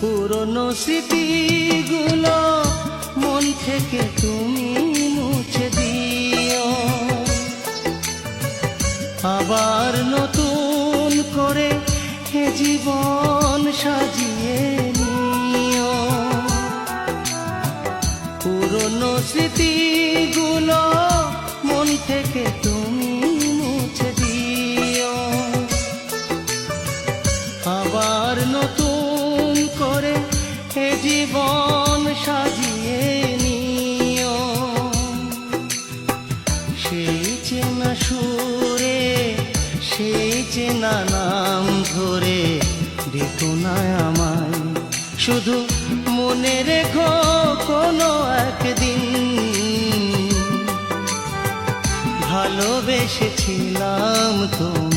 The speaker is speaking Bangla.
পুরনো স্মৃতিগুলো মন থেকে তুমি মুছে দিও, আবার নতুন করে এ জীবন সাজিয়ে নিও। পুরনো স্মৃতিগুলো মন থেকে তুমি মুছে দিও, আবার নতুন করে এ জীবন সাজিয়ে নিও। সেই চেনা সুরে, সেই চেনা নাম ধরে ডেকো না আমায়, শুধু মনে রেখো কোনো একদিন ভালোবেসেছিলাম তোমায়।